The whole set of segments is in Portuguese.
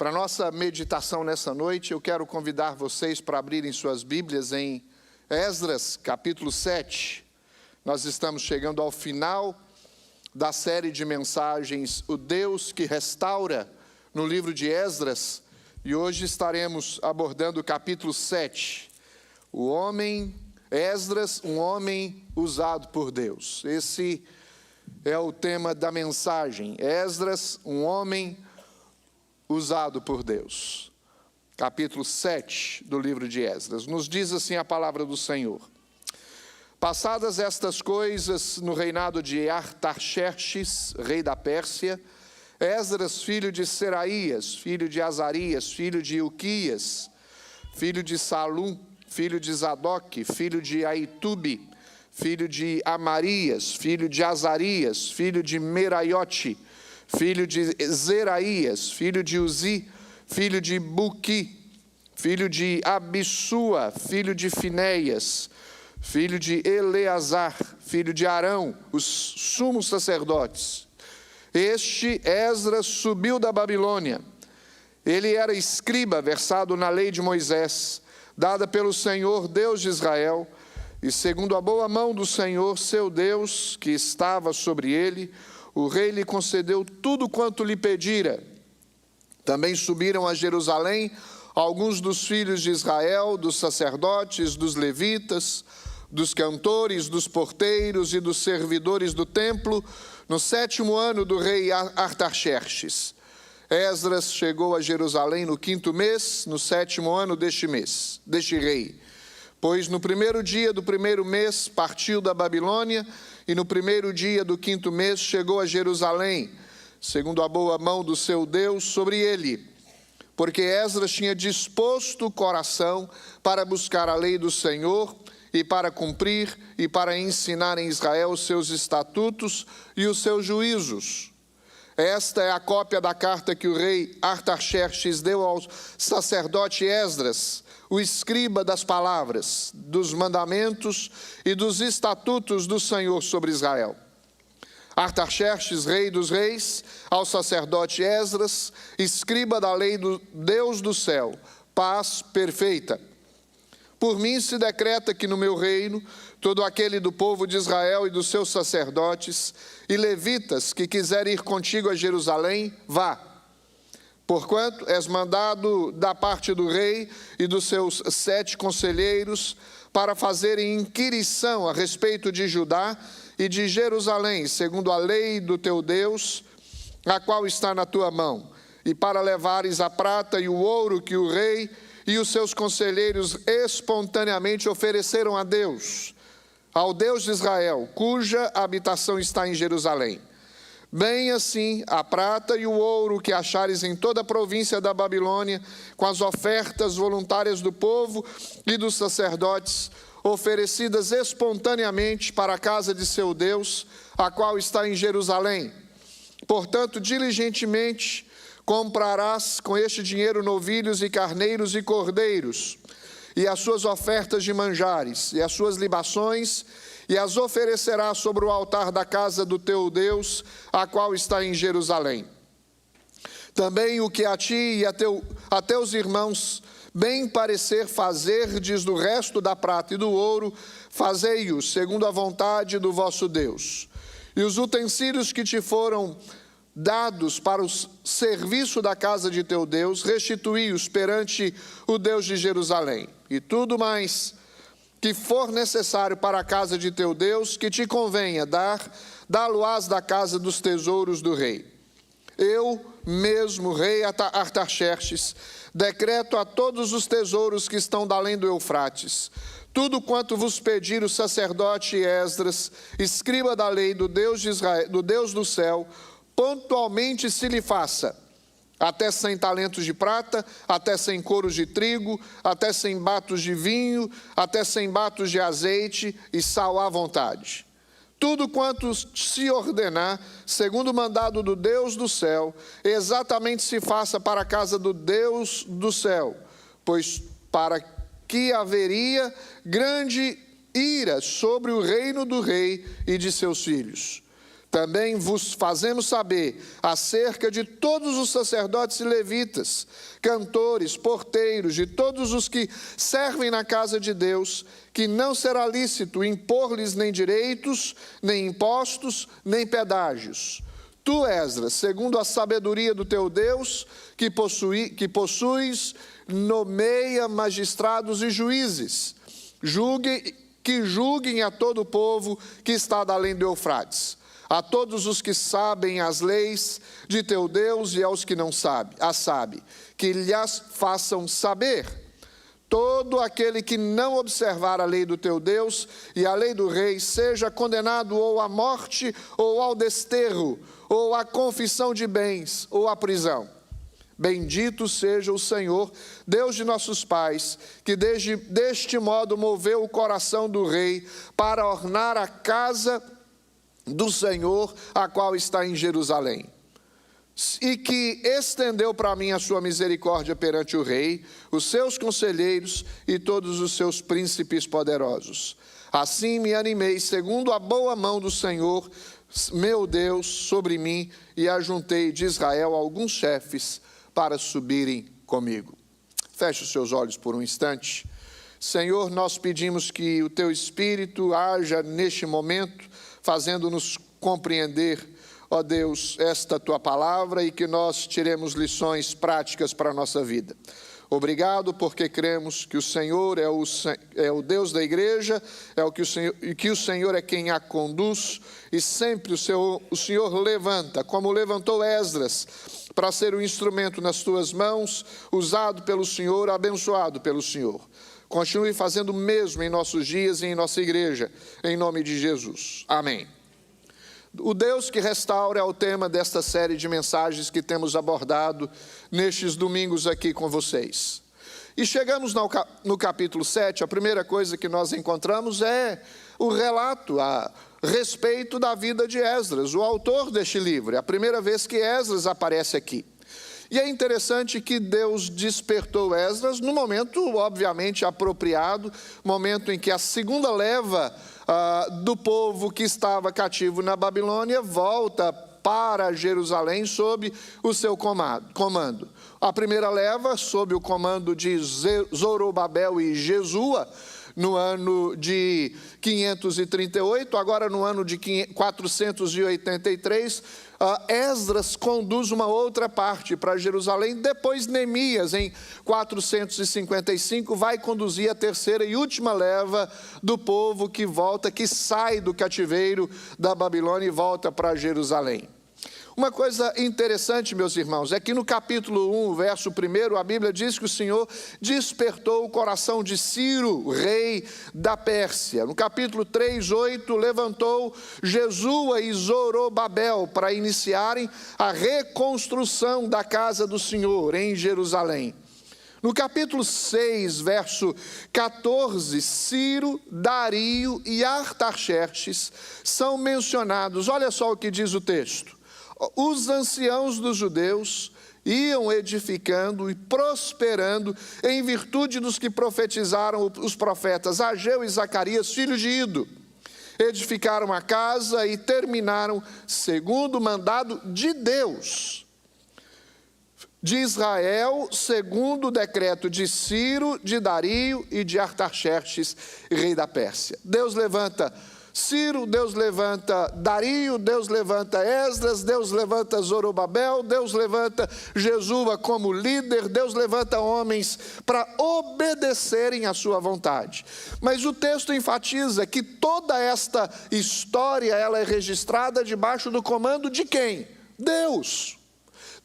Para a nossa meditação nessa noite, eu quero convidar vocês para abrirem suas Bíblias em Esdras, capítulo 7. Nós estamos chegando ao final da série de mensagens O Deus que Restaura, no livro de Esdras, e hoje estaremos abordando o capítulo 7. O homem, Esdras, um homem usado por Deus. Esse é o tema da mensagem. Esdras, um homem usado por Deus. Capítulo 7 do livro de Esdras. Nos diz assim a palavra do Senhor. Passadas estas coisas, no reinado de Artaxerxes, rei da Pérsia, Esdras, filho de Seraías, filho de Azarias, filho de Ilquias, filho de Salum, filho de Zadok, filho de Aitube, filho de Amarias, filho de Azarias, filho de Meraiote, filho de Zeraías, filho de Uzi, filho de Buqui, filho de Abissua, filho de Finéias, filho de Eleazar, filho de Arão, os sumos sacerdotes. Este Esdras subiu da Babilônia. Ele era escriba, versado na lei de Moisés, dada pelo Senhor, Deus de Israel, e segundo a boa mão do Senhor, seu Deus, que estava sobre ele, o rei lhe concedeu tudo quanto lhe pedira. Também subiram a Jerusalém alguns dos filhos de Israel, dos sacerdotes, dos levitas, dos cantores, dos porteiros e dos servidores do templo, no 7º ano do rei Artaxerxes. Esdras chegou a Jerusalém no 5º mês, no 7º ano deste rei. Pois no 1º dia do 1º mês partiu da Babilônia, e no 1º dia do 5º mês chegou a Jerusalém, segundo a boa mão do seu Deus sobre ele. Porque Esdras tinha disposto o coração para buscar a lei do Senhor, e para cumprir e para ensinar em Israel os seus estatutos e os seus juízos. Esta é a cópia da carta que o rei Artaxerxes deu ao sacerdote Esdras, o escriba das palavras, dos mandamentos e dos estatutos do Senhor sobre Israel. Artaxerxes, rei dos reis, ao sacerdote Esdras, escriba da lei do Deus do céu, paz perfeita. Por mim se decreta que no meu reino, todo aquele do povo de Israel e dos seus sacerdotes e levitas que quiser ir contigo a Jerusalém, vá. Porquanto és mandado da parte do rei e dos seus 7 conselheiros para fazerem inquirição a respeito de Judá e de Jerusalém, segundo a lei do teu Deus, a qual está na tua mão, e para levares a prata e o ouro que o rei e os seus conselheiros espontaneamente ofereceram a Deus, ao Deus de Israel, cuja habitação está em Jerusalém. Bem assim, a prata e o ouro que achares em toda a província da Babilônia, com as ofertas voluntárias do povo e dos sacerdotes, oferecidas espontaneamente para a casa de seu Deus, a qual está em Jerusalém. Portanto, diligentemente comprarás com este dinheiro novilhos e carneiros e cordeiros, e as suas ofertas de manjares, e as suas libações, e as oferecerás sobre o altar da casa do teu Deus, a qual está em Jerusalém. Também o que a ti e a teus irmãos bem parecer fazerdes do resto da prata e do ouro, fazei-o segundo a vontade do vosso Deus. E os utensílios que te foram dados para o serviço da casa de teu Deus, restituí-os perante o Deus de Jerusalém. E tudo mais que for necessário para a casa de teu Deus, que te convenha dar, dá-lo-ás da casa dos tesouros do rei. Eu mesmo, rei Artaxerxes, decreto a todos os tesouros que estão da além do Eufrates, tudo quanto vos pedir o sacerdote Esdras, escriba da lei do Deus de Israel, do Deus do céu, pontualmente se lhe faça, até 100 talentos de prata, até 100 coros de trigo, até 100 batos de vinho, até 100 batos de azeite e sal à vontade. Tudo quanto se ordenar, segundo o mandado do Deus do céu, exatamente se faça para a casa do Deus do céu, pois para que haveria grande ira sobre o reino do rei e de seus filhos. Também vos fazemos saber acerca de todos os sacerdotes e levitas, cantores, porteiros, de todos os que servem na casa de Deus, que não será lícito impor-lhes nem direitos, nem impostos, nem pedágios. Tu, Esdras, segundo a sabedoria do teu Deus, que possuis, nomeia magistrados e juízes, que julguem a todo o povo que está da além do Eufrates, a todos os que sabem as leis de teu Deus e aos que não sabem, que lhes façam saber. Todo aquele que não observar a lei do teu Deus e a lei do rei, seja condenado ou à morte, ou ao desterro, ou à confissão de bens, ou à prisão. Bendito seja o Senhor, Deus de nossos pais, que deste modo moveu o coração do rei para ornar a casa do Senhor, a qual está em Jerusalém. E que estendeu para mim a sua misericórdia perante o rei, os seus conselheiros e todos os seus príncipes poderosos. Assim me animei, segundo a boa mão do Senhor, meu Deus, sobre mim, e ajuntei de Israel alguns chefes para subirem comigo. Feche os seus olhos por um instante. Senhor, nós pedimos que o teu Espírito haja neste momento, fazendo-nos compreender, ó Deus, esta tua palavra e que nós tiremos lições práticas para a nossa vida. Obrigado porque cremos que o Senhor é o Deus da igreja, que o Senhor é quem a conduz, e sempre o Senhor levanta, como levantou Esdras, para ser um instrumento nas tuas mãos, usado pelo Senhor, abençoado pelo Senhor. Continue fazendo o mesmo em nossos dias e em nossa igreja, em nome de Jesus. Amém. O Deus que restaura é o tema desta série de mensagens que temos abordado nestes domingos aqui com vocês. E chegamos no capítulo 7, a primeira coisa que nós encontramos é o relato a respeito da vida de Esdras, o autor deste livro. É a primeira vez que Esdras aparece aqui. E é interessante que Deus despertou Esdras no momento, obviamente, apropriado, momento em que a segunda leva do povo que estava cativo na Babilônia volta para Jerusalém sob o seu comando. A primeira leva, sob o comando de Zorobabel e Jesua, no ano de 538, agora no ano de 483, Esdras conduz uma outra parte para Jerusalém, depois Neemias, em 455, vai conduzir a terceira e última leva do povo que volta, que sai do cativeiro da Babilônia e volta para Jerusalém. Uma coisa interessante, meus irmãos, é que no capítulo 1, verso 1, a Bíblia diz que o Senhor despertou o coração de Ciro, rei da Pérsia. No capítulo 3, 8, levantou Jesua e Zorobabel para iniciarem a reconstrução da casa do Senhor em Jerusalém. No capítulo 6, verso 14, Ciro, Dario e Artaxerxes são mencionados. Olha só o que diz o texto. Os anciãos dos judeus iam edificando e prosperando em virtude dos que profetizaram os profetas Ageu e Zacarias, filhos de Ido. Edificaram a casa e terminaram segundo o mandado de Deus, de Israel, segundo o decreto de Ciro, de Dario e de Artaxerxes, rei da Pérsia. Deus levanta Ciro, Deus levanta Dario, Deus levanta Esdras, Deus levanta Zorobabel, Deus levanta Jesua como líder, Deus levanta homens para obedecerem à sua vontade. Mas o texto enfatiza que toda esta história ela é registrada debaixo do comando de quem? Deus.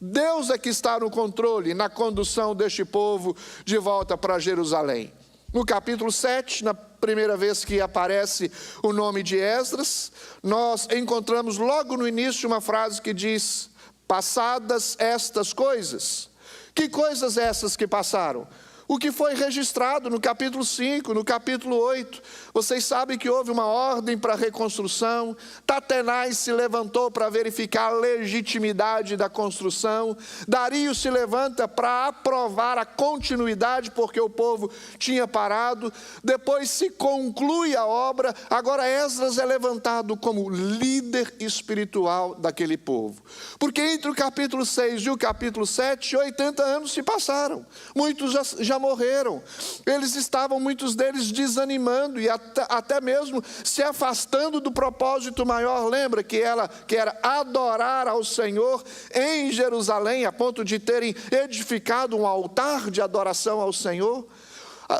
Deus é que está no controle, na condução deste povo de volta para Jerusalém. No capítulo 7, na primeira vez que aparece o nome de Esdras, nós encontramos logo no início uma frase que diz: passadas estas coisas. Que coisas essas que passaram? o que foi registrado no capítulo 5, no capítulo 8. Vocês sabem que houve uma ordem para a reconstrução. Tatenais se levantou para verificar a legitimidade da construção. Dario se levanta para aprovar a continuidade, porque o povo tinha parado. Depois se conclui a obra. Agora Esdras é levantado como líder espiritual daquele povo. Porque entre o capítulo 6 e o capítulo 7, 80 anos se passaram. Muitos já morreram. Eles estavam, muitos deles, desanimando e até mesmo se afastando do propósito maior. Lembra que era adorar ao Senhor em Jerusalém, a ponto de terem edificado um altar de adoração ao Senhor?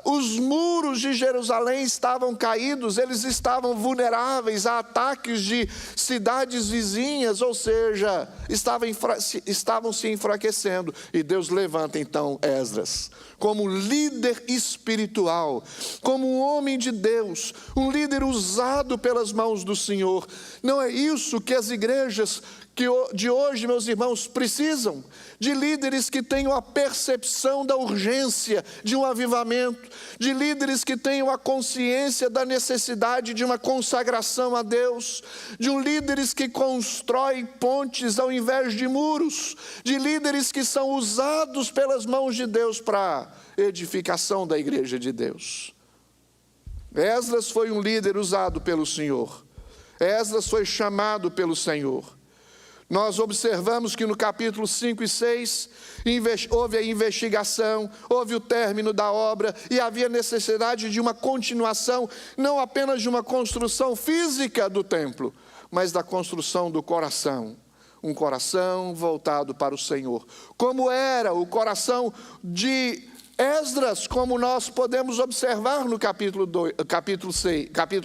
Os muros de Jerusalém estavam caídos, eles estavam vulneráveis a ataques de cidades vizinhas, ou seja, estavam se enfraquecendo. E Deus levanta então Esdras como líder espiritual, como um homem de Deus, um líder usado pelas mãos do Senhor. Não é isso que as igrejas de hoje, meus irmãos, precisam? De líderes que tenham a percepção da urgência de um avivamento, de líderes que tenham a consciência da necessidade de uma consagração a Deus, de líderes que constroem pontes ao invés de muros, de líderes que são usados pelas mãos de Deus para a edificação da igreja de Deus. Esdras foi um líder usado pelo Senhor. Esdras foi chamado pelo Senhor. Nós observamos que no capítulo 5 e 6, houve a investigação, houve o término da obra e havia necessidade de uma continuação, não apenas de uma construção física do templo, mas da construção do coração. Um coração voltado para o Senhor. Como era o coração de Esdras, como nós podemos observar no capítulo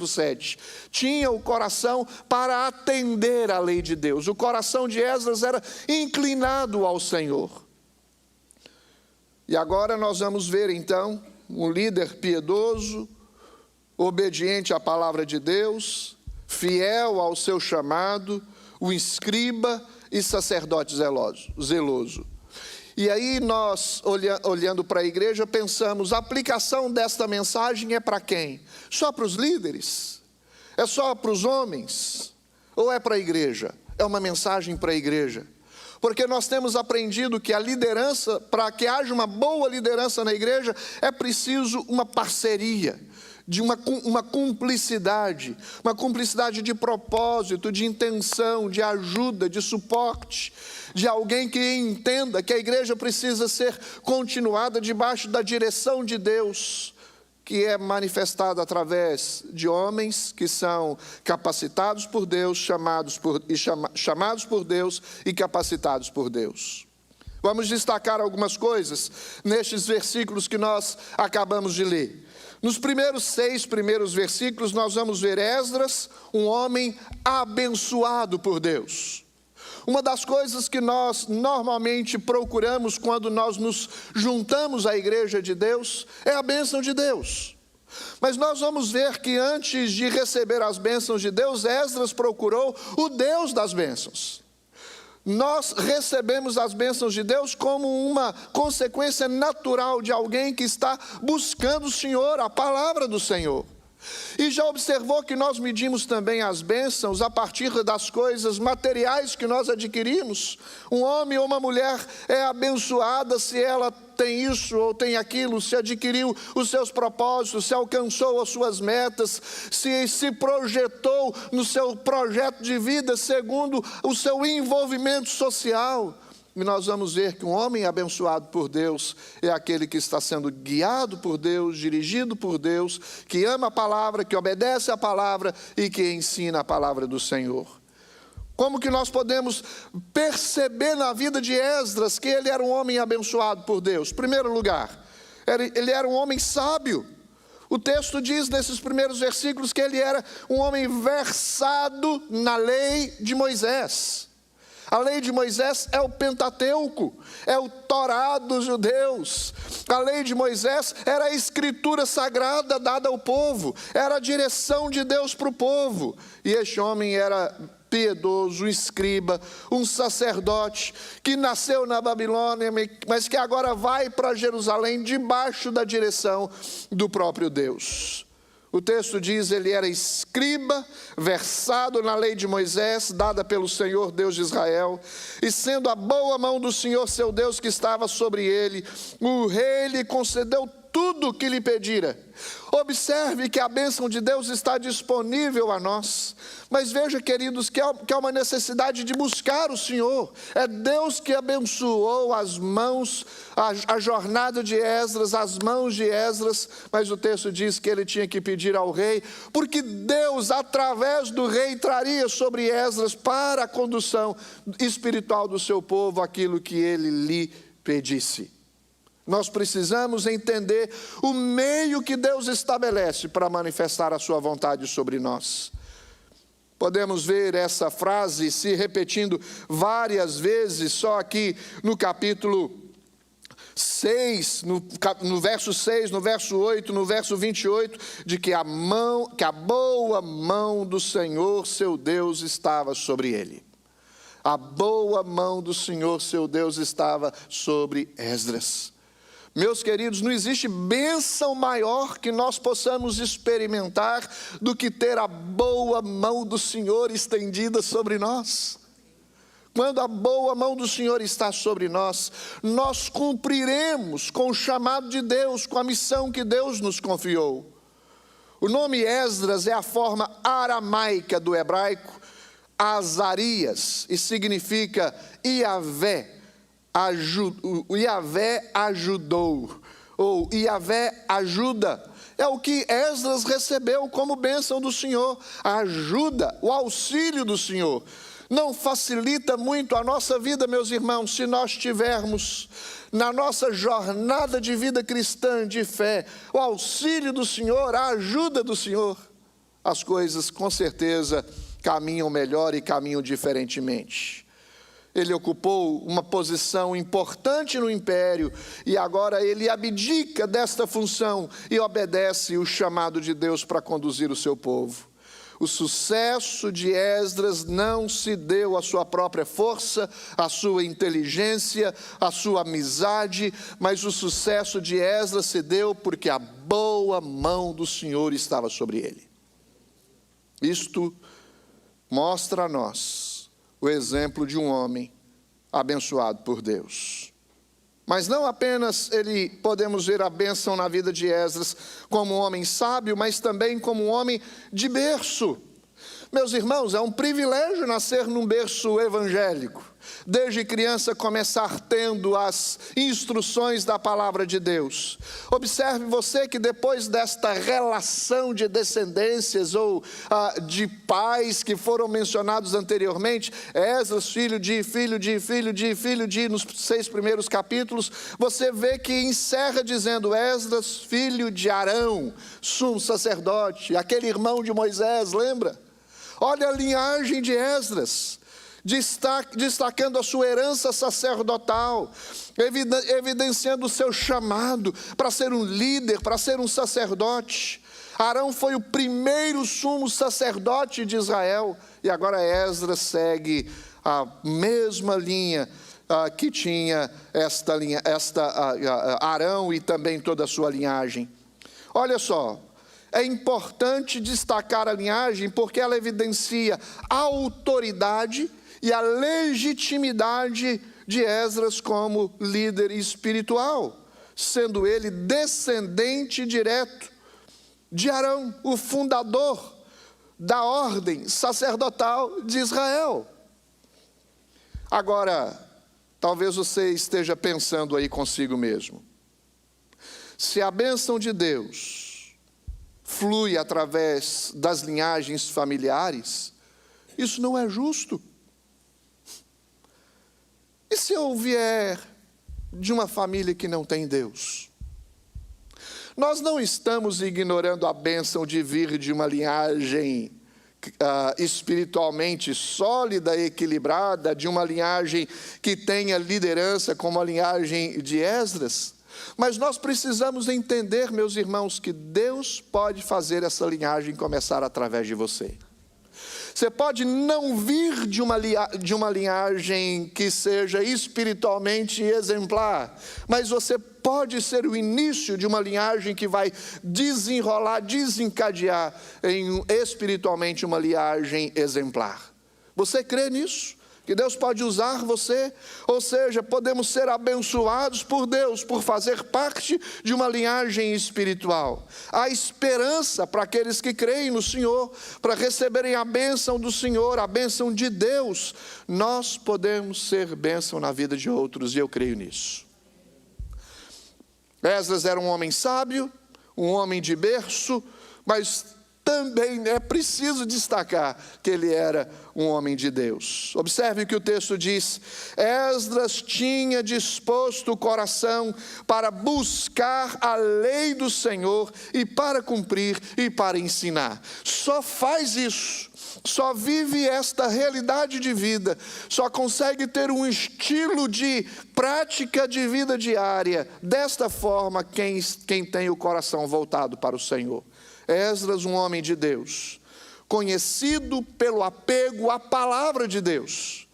7, tinha o coração para atender à lei de Deus. O coração de Esdras era inclinado ao Senhor. E agora nós vamos ver então um líder piedoso, obediente à palavra de Deus, fiel ao seu chamado, o escriba e sacerdote zeloso. E aí nós, olhando para a igreja, pensamos, a aplicação desta mensagem é para quem? Só para os líderes? É só para os homens? Ou é para a igreja? É uma mensagem para a igreja. Porque nós temos aprendido que a liderança, para que haja uma boa liderança na igreja, é preciso uma parceria, de uma cumplicidade de propósito, de intenção, de ajuda, de suporte, de alguém que entenda que a igreja precisa ser continuada debaixo da direção de Deus, que é manifestada através de homens que são capacitados por Deus, chamados por Deus e capacitados por Deus. Vamos destacar algumas coisas nestes versículos que nós acabamos de ler. Nos primeiros 6 versículos, nós vamos ver Esdras, um homem abençoado por Deus. Uma das coisas que nós normalmente procuramos quando nós nos juntamos à igreja de Deus é a bênção de Deus. Mas nós vamos ver que antes de receber as bênçãos de Deus, Esdras procurou o Deus das bênçãos. Nós recebemos as bênçãos de Deus como uma consequência natural de alguém que está buscando o Senhor, a palavra do Senhor. E já observou que nós medimos também as bênçãos a partir das coisas materiais que nós adquirimos? Um homem ou uma mulher é abençoada se ela tem isso ou tem aquilo, se adquiriu os seus propósitos, se alcançou as suas metas, se projetou no seu projeto de vida segundo o seu envolvimento social. E nós vamos ver que um homem abençoado por Deus é aquele que está sendo guiado por Deus, dirigido por Deus, que ama a palavra, que obedece a palavra e que ensina a palavra do Senhor. Como que nós podemos perceber na vida de Esdras que ele era um homem abençoado por Deus? Em primeiro lugar, ele era um homem sábio. O texto diz nesses primeiros versículos que ele era um homem versado na lei de Moisés. A lei de Moisés é o Pentateuco, é o Torá dos judeus. A lei de Moisés era a escritura sagrada dada ao povo, era a direção de Deus para o povo. E este homem era piedoso, um escriba, um sacerdote, que nasceu na Babilônia, mas que agora vai para Jerusalém debaixo da direção do próprio Deus. O texto diz, ele era escriba, versado na lei de Moisés, dada pelo Senhor Deus de Israel, e sendo a boa mão do Senhor seu Deus que estava sobre ele, o rei lhe concedeu tudo o que lhe pedira. Observe que a bênção de Deus está disponível a nós, mas veja, queridos, que há uma necessidade de buscar o Senhor. É Deus que abençoou as mãos, a jornada de Esdras, as mãos de Esdras, mas o texto diz que ele tinha que pedir ao rei, porque Deus, através do rei, traria sobre Esdras, para a condução espiritual do seu povo, aquilo que ele lhe pedisse. Nós precisamos entender o meio que Deus estabelece para manifestar a sua vontade sobre nós. Podemos ver essa frase se repetindo várias vezes, só aqui no capítulo 6, no verso 6, no verso 8, no verso 28, de que a boa mão do Senhor, seu Deus, estava sobre ele. A boa mão do Senhor, seu Deus, estava sobre Esdras. Meus queridos, não existe bênção maior que nós possamos experimentar do que ter a boa mão do Senhor estendida sobre nós. Quando a boa mão do Senhor está sobre nós, nós cumpriremos com o chamado de Deus, com a missão que Deus nos confiou. O nome Esdras é a forma aramaica do hebraico Azarias e significa Iavé. Iavé ajudou, ou Iavé ajuda, é o que Esdras recebeu como bênção do Senhor, a ajuda, o auxílio do Senhor. Não facilita muito a nossa vida, meus irmãos, se nós tivermos na nossa jornada de vida cristã, de fé, o auxílio do Senhor, a ajuda do Senhor, as coisas com certeza caminham melhor e caminham diferentemente. Ele ocupou uma posição importante no império e agora ele abdica desta função e obedece o chamado de Deus para conduzir o seu povo. O sucesso de Esdras não se deu à sua própria força, à sua inteligência, à sua amizade, mas o sucesso de Esdras se deu porque a boa mão do Senhor estava sobre ele. Isto mostra a nós o exemplo de um homem abençoado por Deus. Mas não apenas podemos ver a bênção na vida de Esdras como um homem sábio, mas também como um homem de berço. Meus irmãos, é um privilégio nascer num berço evangélico. Desde criança começar tendo as instruções da palavra de Deus. Observe você que depois desta relação de descendências ou de pais que foram mencionados anteriormente, Esdras, filho de, nos 6 primeiros capítulos, você vê que encerra dizendo Esdras, filho de Arão, sumo sacerdote, aquele irmão de Moisés, lembra? Olha a linhagem de Esdras, destacando a sua herança sacerdotal, evidenciando o seu chamado para ser um líder, para ser um sacerdote. Arão foi o primeiro sumo sacerdote de Israel, e agora Esdras segue a mesma linha que tinha Arão e também toda a sua linhagem. Olha só, é importante destacar a linhagem porque ela evidencia a autoridade e a legitimidade de Esdras como líder espiritual, sendo ele descendente direto de Arão, o fundador da ordem sacerdotal de Israel. Agora, talvez você esteja pensando aí consigo mesmo, se a bênção de Deus flui através das linhagens familiares, isso não é justo. E se eu vier de uma família que não tem Deus? Nós não estamos ignorando a bênção de vir de uma linhagem espiritualmente sólida e equilibrada, de uma linhagem que tenha liderança como a linhagem de Esdras. Mas nós precisamos entender, meus irmãos, que Deus pode fazer essa linhagem começar através de você. Você pode não vir de uma linhagem que seja espiritualmente exemplar, mas você pode ser o início de uma linhagem que vai desenrolar, desencadear espiritualmente uma linhagem exemplar. Você crê nisso? Que Deus pode usar você? Ou seja, podemos ser abençoados por Deus, por fazer parte de uma linhagem espiritual. Há esperança para aqueles que creem no Senhor, para receberem a bênção do Senhor, a bênção de Deus. Nós podemos ser bênção na vida de outros, e eu creio nisso. Esdras era um homem sábio, um homem de berço, mas também é preciso destacar que ele era um homem de Deus. Observe o que o texto diz: Esdras tinha disposto o coração para buscar a lei do Senhor e para cumprir e para ensinar. Só faz isso, só vive esta realidade de vida, só consegue ter um estilo de prática de vida diária desta forma quem tem o coração voltado para o Senhor. Esdras, um homem de Deus, conhecido pelo apego à palavra de Deus.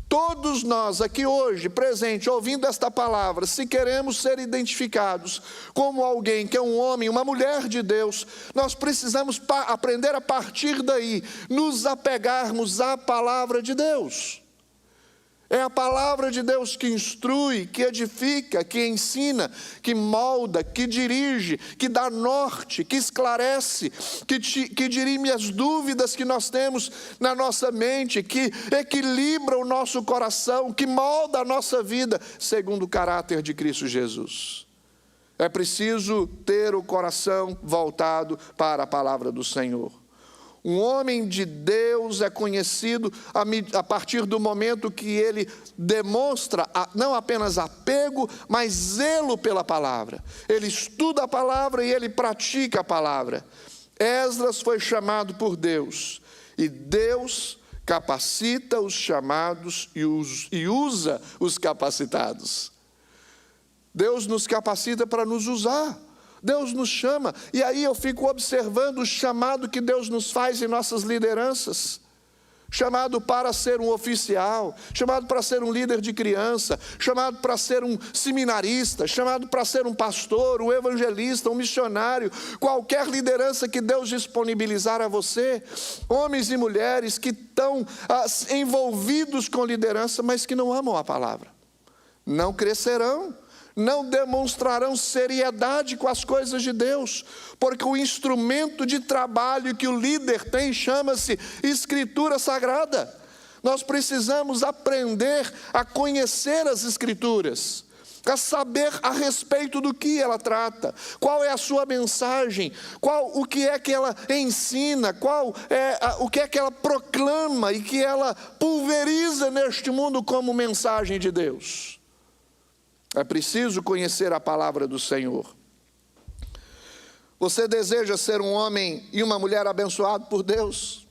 Todos nós aqui hoje, presente, ouvindo esta palavra, se queremos ser identificados como alguém que é um homem, uma mulher de Deus, nós precisamos aprender a partir daí, nos apegarmos à palavra de Deus. É a palavra de Deus que instrui, que edifica, que ensina, que molda, que dirige, que dá norte, que esclarece, que dirime as dúvidas que nós temos na nossa mente, que equilibra o nosso coração, que molda a nossa vida segundo o caráter de Cristo Jesus. É preciso ter o coração voltado para a palavra do Senhor. Um homem de Deus é conhecido a partir do momento que ele demonstra não apenas apego, mas zelo pela palavra. Ele estuda a palavra e ele pratica a palavra. Esdras foi chamado por Deus, e Deus capacita os chamados e usa os capacitados. Deus nos capacita para nos usar. Deus nos chama, e aí eu fico observando o chamado que Deus nos faz em nossas lideranças. Chamado para ser um oficial, chamado para ser um líder de criança, chamado para ser um seminarista, chamado para ser um pastor, um evangelista, um missionário, qualquer liderança que Deus disponibilizar a você. Homens e mulheres que estão envolvidos com liderança, mas que não amam a palavra. Não crescerão. Não demonstrarão seriedade com as coisas de Deus, porque o instrumento de trabalho que o líder tem chama-se Escritura Sagrada. Nós precisamos aprender a conhecer as Escrituras, a saber a respeito do que ela trata, qual é a sua mensagem, o que é que ela ensina, o que é que ela proclama e que ela pulveriza neste mundo como mensagem de Deus. É preciso conhecer a palavra do Senhor. Você deseja ser um homem e uma mulher abençoado por Deus?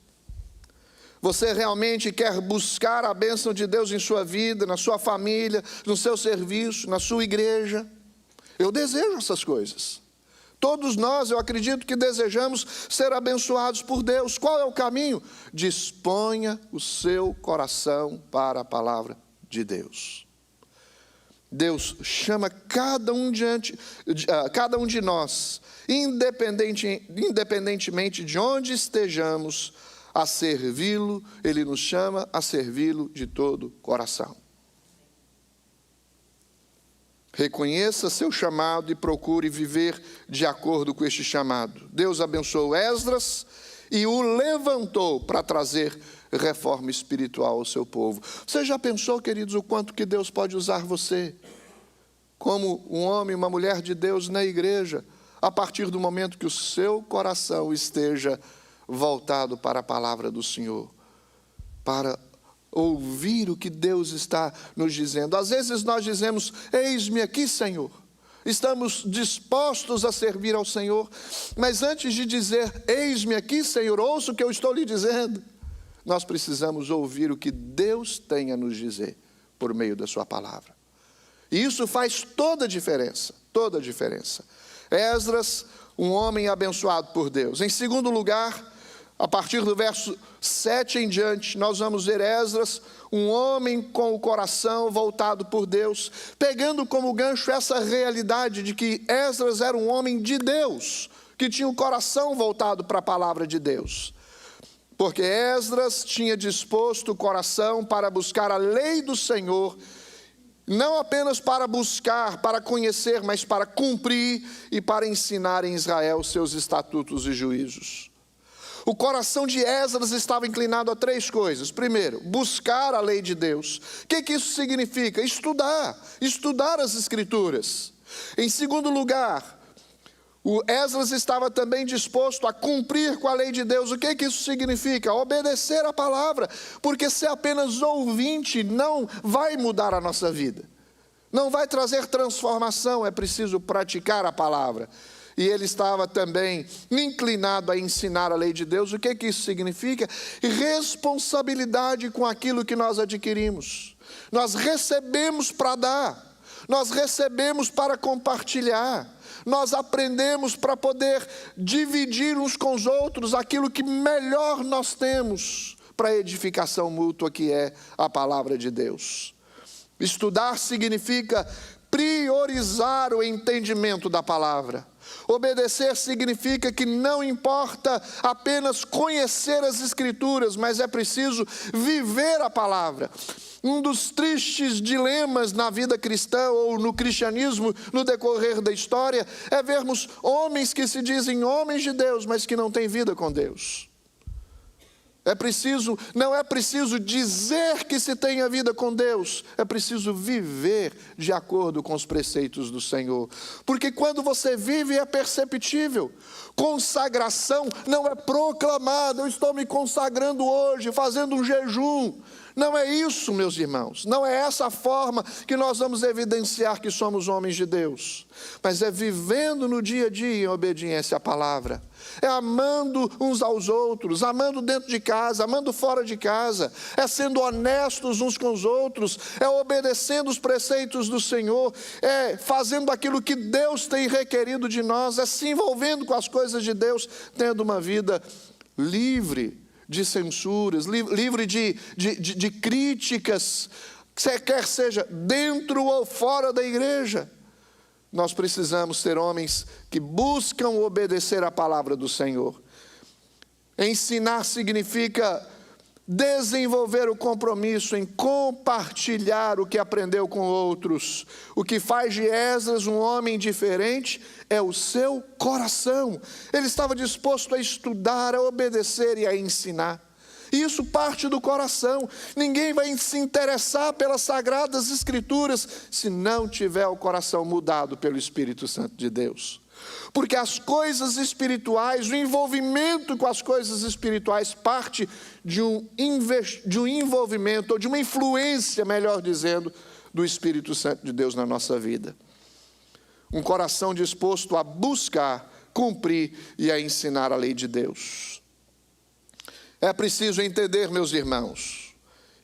Você realmente quer buscar a bênção de Deus em sua vida, na sua família, no seu serviço, na sua igreja? Eu desejo essas coisas. Todos nós, eu acredito que desejamos ser abençoados por Deus. Qual é o caminho? Disponha o seu coração para a palavra de Deus. Deus chama cada um de nós, independentemente de onde estejamos, a servi-lo. Ele nos chama a servi-lo de todo o coração. Reconheça seu chamado e procure viver de acordo com este chamado. Deus abençoou Esdras e o levantou para trazer reforma espiritual ao seu povo. Você já pensou, queridos, o quanto que Deus pode usar você como um homem, uma mulher de Deus na igreja, a partir do momento que o seu coração esteja voltado para a palavra do Senhor, para ouvir o que Deus está nos dizendo. Às vezes nós dizemos: eis-me aqui, Senhor. Estamos dispostos a servir ao Senhor, mas antes de dizer eis-me aqui, Senhor, ouça o que eu estou lhe dizendo, nós precisamos ouvir o que Deus tem a nos dizer por meio da sua palavra. E isso faz toda a diferença, toda a diferença. Esdras, um homem abençoado por Deus. Em segundo lugar, A partir do verso 7 em diante, nós vamos ver Esdras, um homem com o coração voltado por Deus, pegando como gancho essa realidade de que Esdras era um homem de Deus, que tinha o coração voltado para a palavra de Deus. Porque Esdras tinha disposto o coração para buscar a lei do Senhor, não apenas para buscar, para conhecer, mas para cumprir e para ensinar em Israel seus estatutos e juízos. O coração de Esdras estava inclinado a 3 coisas. Primeiro, buscar a lei de Deus. O que isso significa? Estudar as Escrituras. Em segundo lugar, o Esdras estava também disposto a cumprir com a lei de Deus. O que isso significa? Obedecer a palavra, porque ser apenas ouvinte não vai mudar a nossa vida. Não vai trazer transformação, é preciso praticar a palavra. E ele estava também inclinado a ensinar a lei de Deus. O que isso significa? Responsabilidade com aquilo que nós adquirimos. Nós recebemos para dar, nós recebemos para compartilhar, nós aprendemos para poder dividir uns com os outros aquilo que melhor nós temos para a edificação mútua, que é a palavra de Deus. Estudar significa priorizar o entendimento da palavra. Obedecer significa que não importa apenas conhecer as Escrituras, mas é preciso viver a palavra. Um dos tristes dilemas na vida cristã ou no cristianismo no decorrer da história é vermos homens que se dizem homens de Deus, mas que não têm vida com Deus. Não é preciso dizer que se tenha vida com Deus, é preciso viver de acordo com os preceitos do Senhor. Porque quando você vive é perceptível. Consagração não é proclamada, eu estou me consagrando hoje, fazendo um jejum. Não é isso, meus irmãos, não é essa a forma que nós vamos evidenciar que somos homens de Deus, mas é vivendo no dia a dia em obediência à palavra, é amando uns aos outros, amando dentro de casa, amando fora de casa, é sendo honestos uns com os outros, é obedecendo os preceitos do Senhor, é fazendo aquilo que Deus tem requerido de nós, é se envolvendo com as coisas de Deus, tendo uma vida livre de censuras, livre de críticas, quer seja dentro ou fora da igreja. Nós precisamos ser homens que buscam obedecer a palavra do Senhor. Ensinar significa desenvolver o compromisso em compartilhar o que aprendeu com outros. O que faz de Esdras um homem diferente é o seu coração. Ele estava disposto a estudar, a obedecer e a ensinar. E isso parte do coração. Ninguém vai se interessar pelas sagradas Escrituras se não tiver o coração mudado pelo Espírito Santo de Deus. Porque as coisas espirituais, o envolvimento com as coisas espirituais parte de um envolvimento, ou de uma influência, melhor dizendo, do Espírito Santo de Deus na nossa vida. Um coração disposto a buscar, cumprir e a ensinar a lei de Deus. É preciso entender, meus irmãos,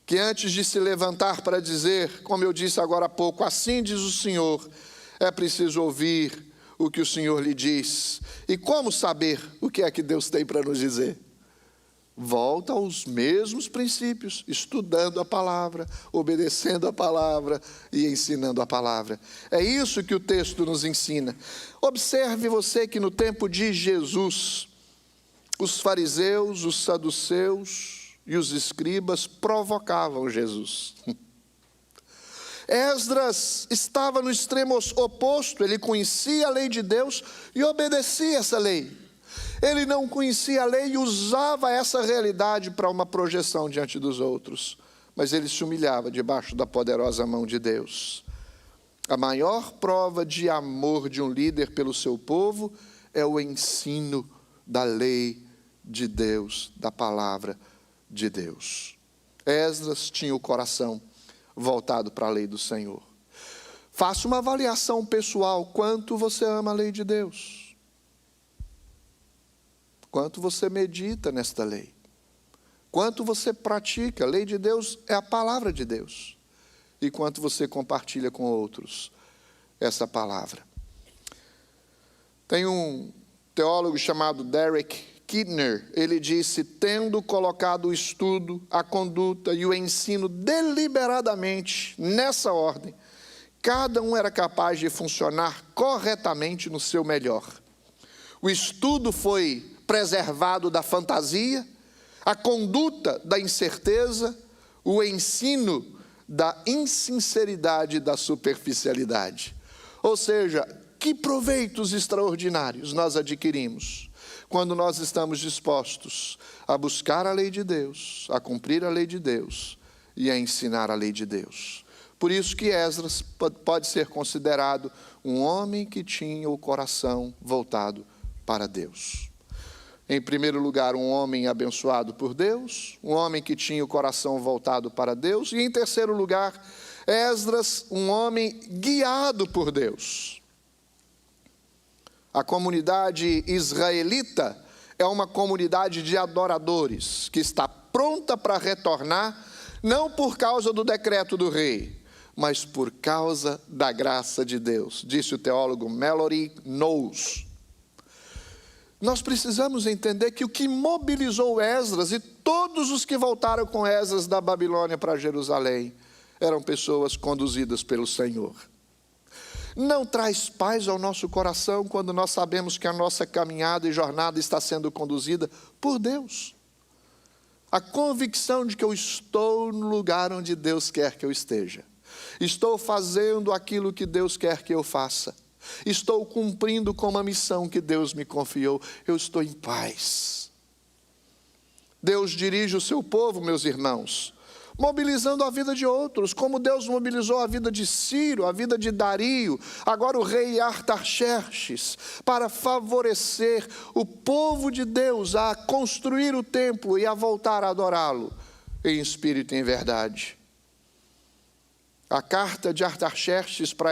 que antes de se levantar para dizer, como eu disse agora há pouco, assim diz o Senhor, é preciso ouvir o que o Senhor lhe diz. E como saber o que é que Deus tem para nos dizer? Volta aos mesmos princípios, estudando a palavra, obedecendo a palavra e ensinando a palavra. É isso que o texto nos ensina. Observe você que no tempo de Jesus, os fariseus, os saduceus e os escribas provocavam Jesus. Esdras estava no extremo oposto, ele conhecia a lei de Deus e obedecia essa lei. Ele não conhecia a lei e usava essa realidade para uma projeção diante dos outros, mas ele se humilhava debaixo da poderosa mão de Deus. A maior prova de amor de um líder pelo seu povo é o ensino da lei de Deus, da palavra de Deus. Esdras tinha o coração voltado para a lei do Senhor. Faça uma avaliação pessoal, quanto você ama a lei de Deus? Quanto você medita nesta lei? Quanto você pratica? A lei de Deus é a palavra de Deus. E quanto você compartilha com outros essa palavra? Tem um teólogo chamado Derek Kidner, ele disse: tendo colocado o estudo, a conduta e o ensino deliberadamente nessa ordem, cada um era capaz de funcionar corretamente no seu melhor. O estudo foi preservado da fantasia, a conduta da incerteza, o ensino da insinceridade e da superficialidade. Ou seja, que proveitos extraordinários nós adquirimos quando nós estamos dispostos a buscar a lei de Deus, a cumprir a lei de Deus e a ensinar a lei de Deus. Por isso que Esdras pode ser considerado um homem que tinha o coração voltado para Deus. Em primeiro lugar, um homem abençoado por Deus, um homem que tinha o coração voltado para Deus. E em terceiro lugar, Esdras, um homem guiado por Deus. A comunidade israelita é uma comunidade de adoradores, que está pronta para retornar, não por causa do decreto do rei, mas por causa da graça de Deus, disse o teólogo Mallory Knowles. Nós precisamos entender que o que mobilizou Esdras e todos os que voltaram com Esdras da Babilônia para Jerusalém eram pessoas conduzidas pelo Senhor. Não traz paz ao nosso coração quando nós sabemos que a nossa caminhada e jornada está sendo conduzida por Deus. A convicção de que eu estou no lugar onde Deus quer que eu esteja. Estou fazendo aquilo que Deus quer que eu faça. Estou cumprindo com uma missão que Deus me confiou. Eu estou em paz. Deus dirige o seu povo, meus irmãos, mobilizando a vida de outros, como Deus mobilizou a vida de Ciro, a vida de Dario, agora o rei Artaxerxes, para favorecer o povo de Deus a construir o templo e a voltar a adorá-lo em espírito e em verdade. A carta de Artaxerxes para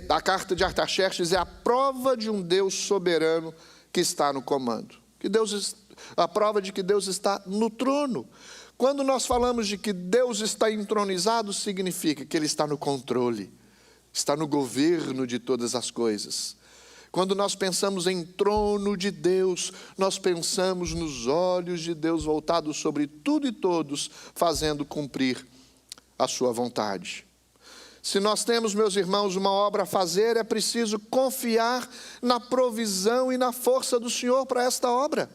a carta de Artaxerxes é a prova de um Deus soberano que está no comando. A prova de que Deus está no trono. Quando nós falamos de que Deus está entronizado, significa que Ele está no controle, está no governo de todas as coisas. Quando nós pensamos em trono de Deus, nós pensamos nos olhos de Deus voltados sobre tudo e todos, fazendo cumprir a sua vontade. Se nós temos, meus irmãos, uma obra a fazer, é preciso confiar na provisão e na força do Senhor para esta obra.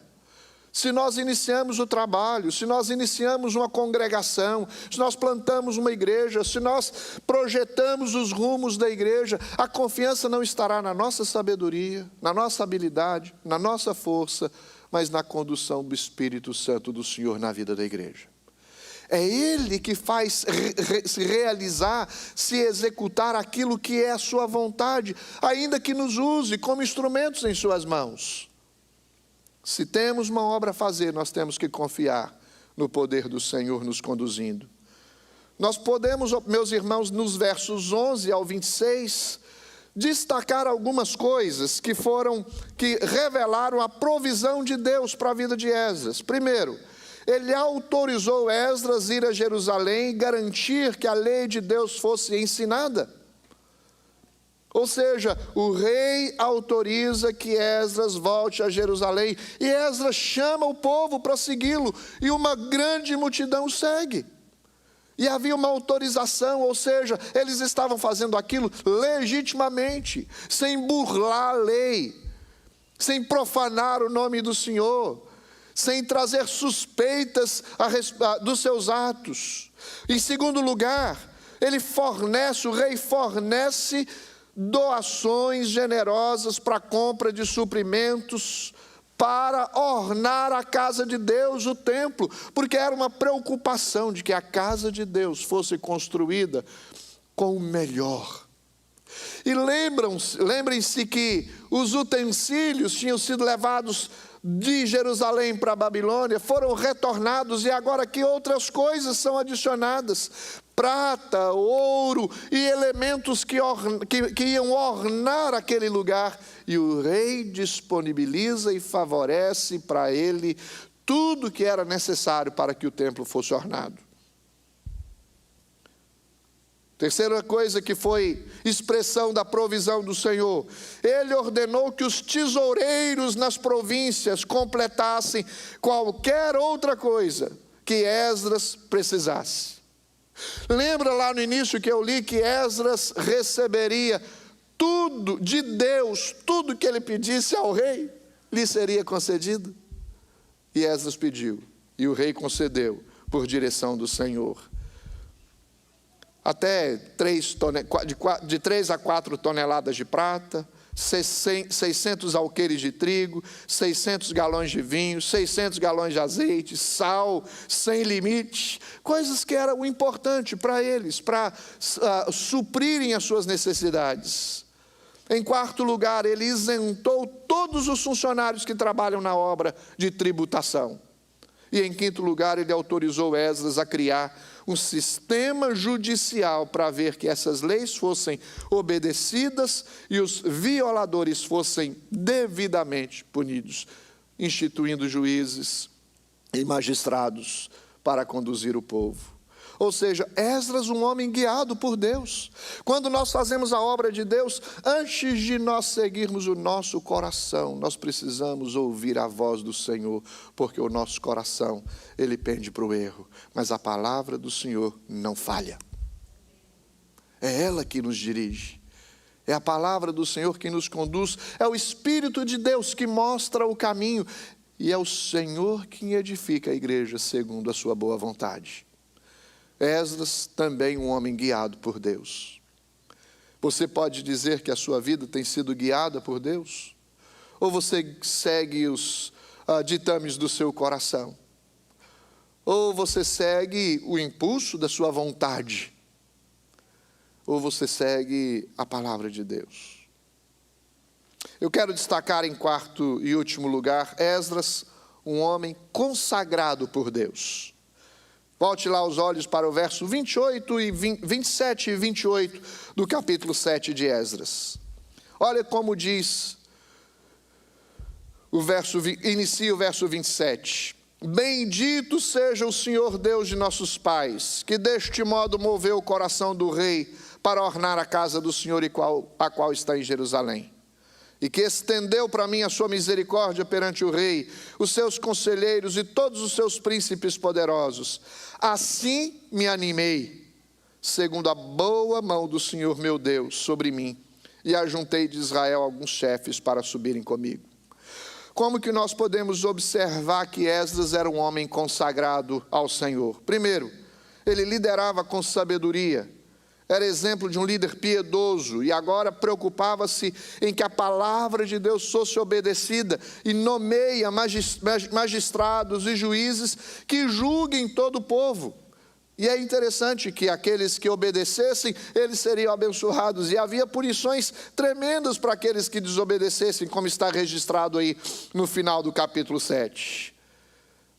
Se nós iniciamos o trabalho, se nós iniciamos uma congregação, se nós plantamos uma igreja, se nós projetamos os rumos da igreja, a confiança não estará na nossa sabedoria, na nossa habilidade, na nossa força, mas na condução do Espírito Santo do Senhor na vida da igreja. É Ele que faz se realizar, se executar aquilo que é a sua vontade, ainda que nos use como instrumentos em suas mãos. Se temos uma obra a fazer, nós temos que confiar no poder do Senhor nos conduzindo. Nós podemos, meus irmãos, nos versos 11 ao 26, destacar algumas coisas que revelaram a provisão de Deus para a vida de Esdras. Primeiro, ele autorizou Esdras a ir a Jerusalém e garantir que a lei de Deus fosse ensinada. Ou seja, o rei autoriza que Esdras volte a Jerusalém, e Esdras chama o povo para segui-lo, e uma grande multidão segue. E havia uma autorização, ou seja, eles estavam fazendo aquilo legitimamente, sem burlar a lei, sem profanar o nome do Senhor, sem trazer suspeitas dos seus atos. Em segundo lugar, o rei fornece doações generosas para a compra de suprimentos, para ornar a casa de Deus, o templo, porque era uma preocupação de que a casa de Deus fosse construída com o melhor. E lembrem-se que os utensílios tinham sido levados de Jerusalém para a Babilônia, foram retornados, e agora que outras coisas são adicionadas: prata, ouro e elementos que iam ornar aquele lugar. E o rei disponibiliza e favorece para ele tudo que era necessário para que o templo fosse ornado. Terceira coisa que foi expressão da provisão do Senhor: ele ordenou que os tesoureiros nas províncias completassem qualquer outra coisa que Esdras precisasse. Lembra lá no início que eu li que Esdras receberia tudo de Deus, tudo que ele pedisse ao rei, lhe seria concedido? E Esdras pediu, e o rei concedeu, por direção do Senhor. Até de 3 a 4 toneladas de prata, 600 alqueires de trigo, 600 galões de vinho, 600 galões de azeite, sal, sem limite, coisas que eram importantes para eles, para suprirem as suas necessidades. Em quarto lugar, ele isentou todos os funcionários que trabalham na obra de tributação. E em quinto lugar, ele autorizou Esdras a criar um sistema judicial para ver que essas leis fossem obedecidas e os violadores fossem devidamente punidos, instituindo juízes e magistrados para conduzir o povo. Ou seja, Esdras, um homem guiado por Deus. Quando nós fazemos a obra de Deus, antes de nós seguirmos o nosso coração, nós precisamos ouvir a voz do Senhor, porque o nosso coração, ele pende para o erro, mas a palavra do Senhor não falha. É ela que nos dirige. É a palavra do Senhor que nos conduz, é o Espírito de Deus que mostra o caminho, e é o Senhor quem edifica a igreja segundo a sua boa vontade. Esdras, também um homem guiado por Deus. Você pode dizer que a sua vida tem sido guiada por Deus? Ou você segue os ditames do seu coração? Ou você segue o impulso da sua vontade? Ou você segue a palavra de Deus? Eu quero destacar em quarto e último lugar, Esdras, um homem consagrado por Deus. Volte lá os olhos para o verso 27 e 28 do capítulo 7 de Esdras. Olha como diz, inicia o verso 27. Bendito seja o Senhor Deus de nossos pais, que deste modo moveu o coração do rei para ornar a casa do Senhor a qual está em Jerusalém. E que estendeu para mim a sua misericórdia perante o rei, os seus conselheiros e todos os seus príncipes poderosos. Assim me animei, segundo a boa mão do Senhor meu Deus sobre mim, e ajuntei de Israel alguns chefes para subirem comigo. Como que nós podemos observar que Esdras era um homem consagrado ao Senhor? Primeiro, ele liderava com sabedoria. Era exemplo de um líder piedoso e agora preocupava-se em que a palavra de Deus fosse obedecida e nomeia magistrados e juízes que julguem todo o povo. E é interessante que aqueles que obedecessem, eles seriam abençoados. E havia punições tremendas para aqueles que desobedecessem, como está registrado aí no final do capítulo 7.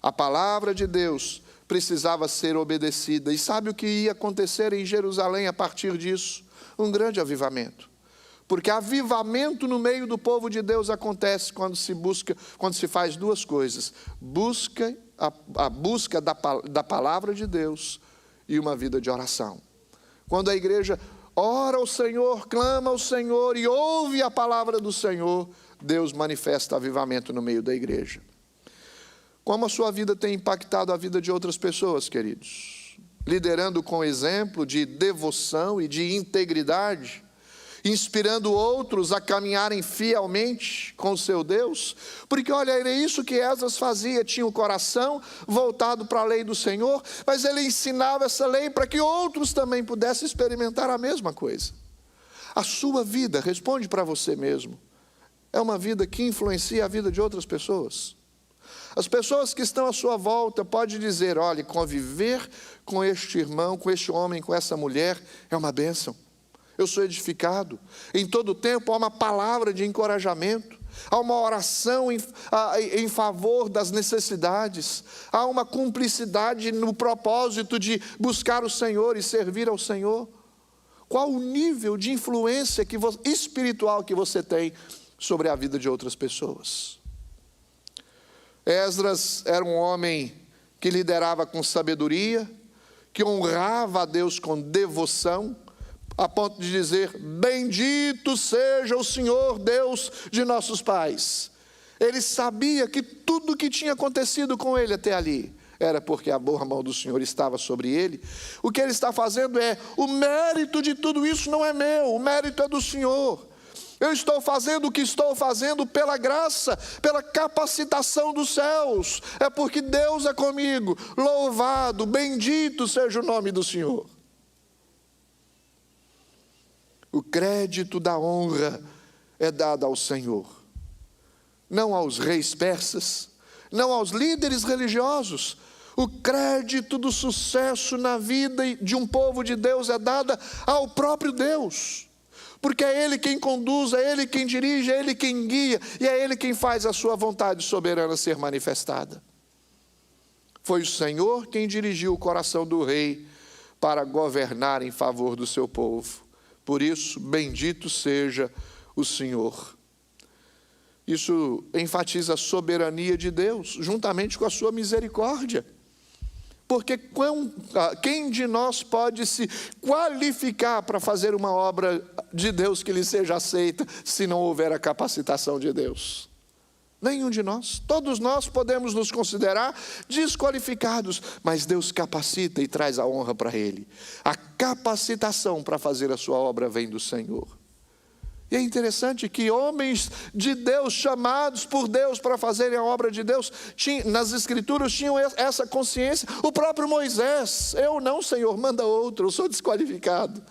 A palavra de Deus precisava ser obedecida. E sabe o que ia acontecer em Jerusalém a partir disso? Um grande avivamento. Porque avivamento no meio do povo de Deus acontece quando se faz duas coisas. A busca da palavra de Deus e uma vida de oração. Quando a igreja ora ao Senhor, clama ao Senhor e ouve a palavra do Senhor, Deus manifesta avivamento no meio da igreja. Como a sua vida tem impactado a vida de outras pessoas, queridos? Liderando com exemplo de devoção e de integridade, inspirando outros a caminharem fielmente com o seu Deus? Porque olha, era isso que Esdras fazia, tinha o coração voltado para a lei do Senhor, mas ele ensinava essa lei para que outros também pudessem experimentar a mesma coisa. A sua vida, responde para você mesmo, é uma vida que influencia a vida de outras pessoas? As pessoas que estão à sua volta podem dizer, olha, conviver com este irmão, com este homem, com essa mulher, é uma bênção. Eu sou edificado. Em todo tempo há uma palavra de encorajamento, há uma oração em favor das necessidades, há uma cumplicidade no propósito de buscar o Senhor e servir ao Senhor. Qual o nível de influência espiritual que você tem sobre a vida de outras pessoas? Esdras era um homem que liderava com sabedoria, que honrava a Deus com devoção, a ponto de dizer: bendito seja o Senhor Deus de nossos pais. Ele sabia que tudo que tinha acontecido com ele até ali era porque a boa mão do Senhor estava sobre ele. O que ele está fazendo é: o mérito de tudo isso não é meu, o mérito é do Senhor. Eu estou fazendo o que estou fazendo pela graça, pela capacitação dos céus. É porque Deus é comigo. Louvado, bendito seja o nome do Senhor. O crédito da honra é dado ao Senhor, não aos reis persas, não aos líderes religiosos. O crédito do sucesso na vida de um povo de Deus é dado ao próprio Deus, porque é Ele quem conduz, é Ele quem dirige, é Ele quem guia, e é Ele quem faz a sua vontade soberana ser manifestada. Foi o Senhor quem dirigiu o coração do rei para governar em favor do seu povo. Por isso, bendito seja o Senhor. Isso enfatiza a soberania de Deus, juntamente com a sua misericórdia. Porque quem de nós pode se qualificar para fazer uma obra de Deus que lhe seja aceita, se não houver a capacitação de Deus? Nenhum de nós. Todos nós podemos nos considerar desqualificados, mas Deus capacita e traz a honra para Ele. A capacitação para fazer a sua obra vem do Senhor. E é interessante que homens de Deus, chamados por Deus para fazerem a obra de Deus, nas Escrituras tinham essa consciência. O próprio Moisés: eu não, Senhor, manda outro, eu sou desqualificado.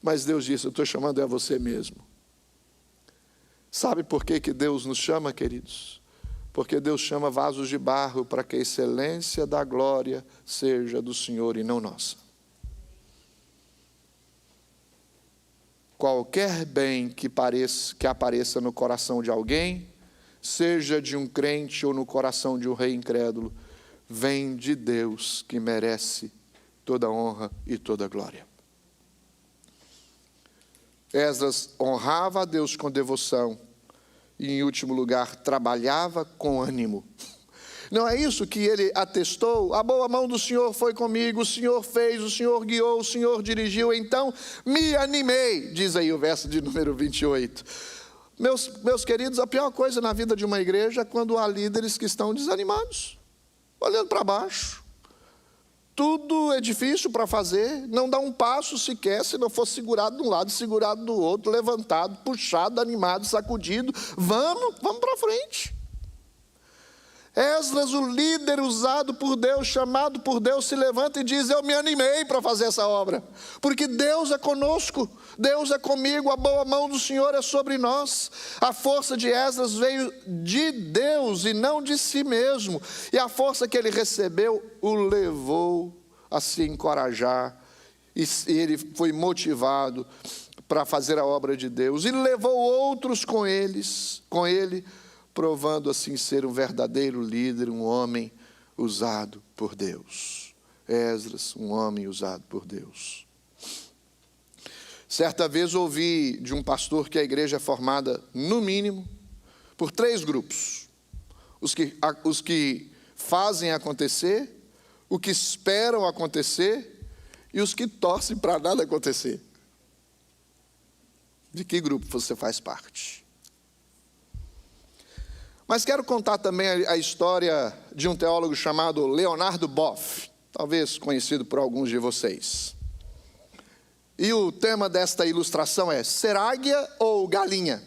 Mas Deus disse: eu estou chamando a você mesmo. Sabe por que Deus nos chama, queridos? Porque Deus chama vasos de barro para que a excelência da glória seja do Senhor e não nossa. Qualquer bem que apareça no coração de alguém, seja de um crente ou no coração de um rei incrédulo, vem de Deus, que merece toda honra e toda glória. Esdras honrava a Deus com devoção e, em último lugar, trabalhava com ânimo. Não é isso que ele atestou? A boa mão do Senhor foi comigo, o Senhor fez, o Senhor guiou, o Senhor dirigiu, então me animei, diz aí o verso de número 28. Meus queridos, a pior coisa na vida de uma igreja é quando há líderes que estão desanimados, olhando para baixo. Tudo é difícil para fazer, não dá um passo sequer se não for segurado de um lado, segurado do outro, levantado, puxado, animado, sacudido. Vamos para frente. Esdras, o líder usado por Deus, chamado por Deus, se levanta e diz: eu me animei para fazer essa obra, porque Deus é conosco, Deus é comigo, a boa mão do Senhor é sobre nós. A força de Esdras veio de Deus e não de si mesmo, e a força que ele recebeu o levou a se encorajar, e ele foi motivado para fazer a obra de Deus, e levou outros com ele, provando assim ser um verdadeiro líder, um homem usado por Deus. Esdras, um homem usado por Deus. Certa vez ouvi de um pastor que a igreja é formada, no mínimo, por 3 grupos: os que fazem acontecer, os que esperam acontecer e os que torcem para nada acontecer. De que grupo você faz parte? Mas quero contar também a história de um teólogo chamado Leonardo Boff, talvez conhecido por alguns de vocês. E o tema desta ilustração é: ser águia ou galinha?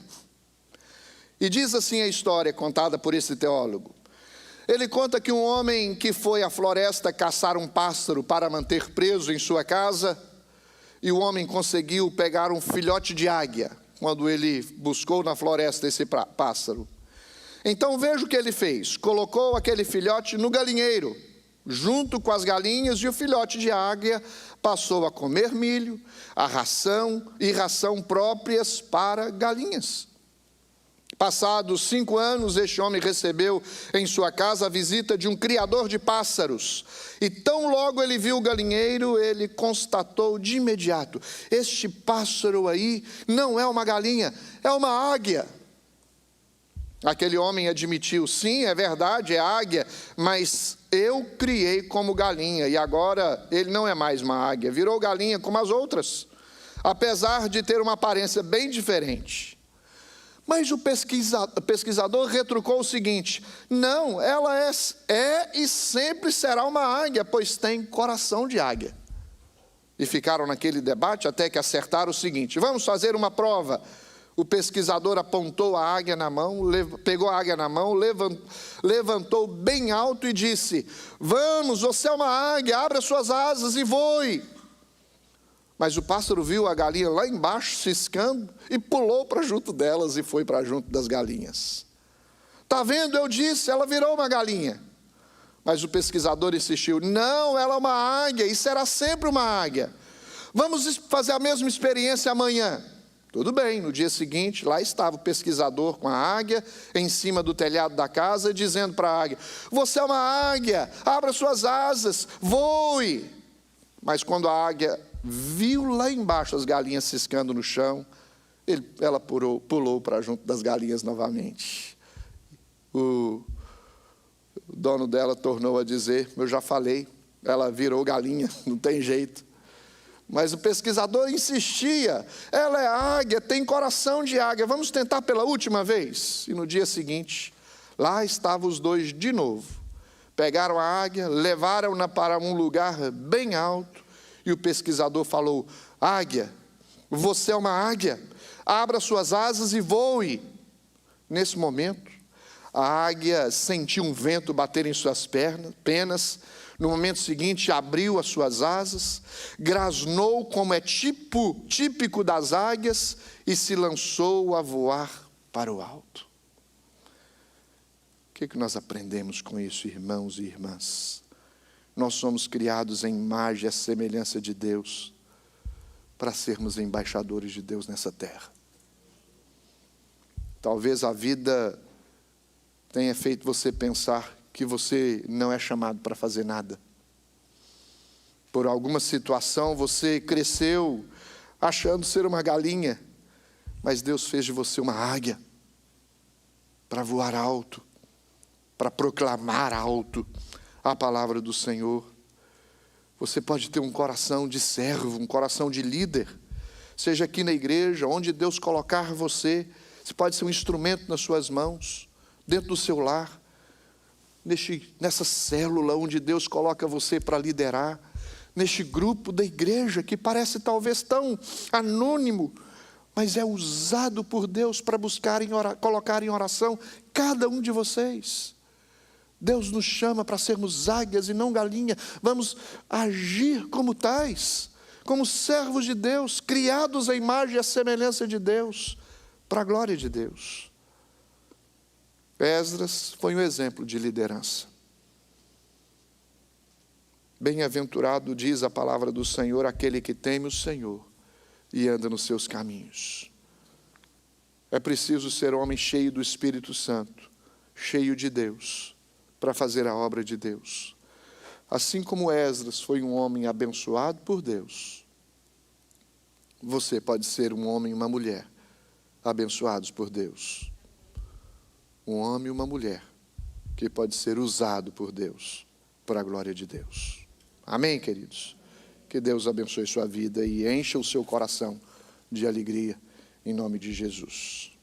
E diz assim a história contada por esse teólogo. Ele conta que um homem que foi à floresta caçar um pássaro para manter preso em sua casa, e o homem conseguiu pegar um filhote de águia, quando ele buscou na floresta esse pássaro. Então veja o que ele fez: colocou aquele filhote no galinheiro, junto com as galinhas, e o filhote de águia passou a comer milho, ração próprias para galinhas. Passados 5 anos, este homem recebeu em sua casa a visita de um criador de pássaros. E tão logo ele viu o galinheiro, ele constatou de imediato: este pássaro aí não é uma galinha, é uma águia. Aquele homem admitiu: sim, é verdade, é águia, mas eu criei como galinha, e agora ele não é mais uma águia, virou galinha como as outras. apesar de ter uma aparência bem diferente. Mas o pesquisador retrucou o seguinte: não, ela é e sempre será uma águia, pois tem coração de águia. E ficaram naquele debate até que acertaram o seguinte: vamos fazer uma prova. O pesquisador apontou a águia na mão, pegou a águia na mão, levantou bem alto e disse: vamos, você é uma águia, abra suas asas e voe. Mas o pássaro viu a galinha lá embaixo ciscando e pulou para junto delas e foi para junto das galinhas. Está vendo, eu disse, ela virou uma galinha. Mas o pesquisador insistiu: não, ela é uma águia e será sempre uma águia. Vamos fazer a mesma experiência amanhã. Tudo bem, no dia seguinte, lá estava o pesquisador com a águia em cima do telhado da casa, dizendo para a águia: você é uma águia, abra suas asas, voe. Mas quando a águia viu lá embaixo as galinhas ciscando no chão, ela pulou para junto das galinhas novamente. O dono dela tornou a dizer: eu já falei, ela virou galinha, não tem jeito. Mas o pesquisador insistia: ela é águia, tem coração de águia, vamos tentar pela última vez. E no dia seguinte, lá estavam os dois de novo. Pegaram a águia, levaram-na para um lugar bem alto, e o pesquisador falou: águia, você é uma águia, abra suas asas e voe. Nesse momento, a águia sentiu um vento bater em suas penas. No momento seguinte, abriu as suas asas, grasnou como é típico das águias e se lançou a voar para o alto. O que nós aprendemos com isso, irmãos e irmãs? Nós somos criados em imagem e semelhança de Deus para sermos embaixadores de Deus nessa terra. Talvez a vida tenha feito você pensar que você não é chamado para fazer nada. Por alguma situação você cresceu achando ser uma galinha, mas Deus fez de você uma águia para voar alto, para proclamar alto a palavra do Senhor. Você pode ter um coração de servo, um coração de líder, seja aqui na igreja, onde Deus colocar você. Você pode ser um instrumento nas suas mãos, dentro do seu lar, nessa célula onde Deus coloca você para liderar, neste grupo da igreja que parece talvez tão anônimo, mas é usado por Deus para colocar em oração cada um de vocês. Deus nos chama para sermos águias e não galinha. Vamos agir como tais, como servos de Deus, criados à imagem e à semelhança de Deus, para a glória de Deus. Esdras foi um exemplo de liderança. Bem-aventurado, diz a palavra do Senhor, aquele que teme o Senhor e anda nos seus caminhos. É preciso ser homem cheio do Espírito Santo, cheio de Deus, para fazer a obra de Deus. Assim como Esdras foi um homem abençoado por Deus, você pode ser um homem e uma mulher abençoados por Deus. Um homem e uma mulher que pode ser usado por Deus, para a glória de Deus. Amém, queridos? Que Deus abençoe sua vida e encha o seu coração de alegria, em nome de Jesus.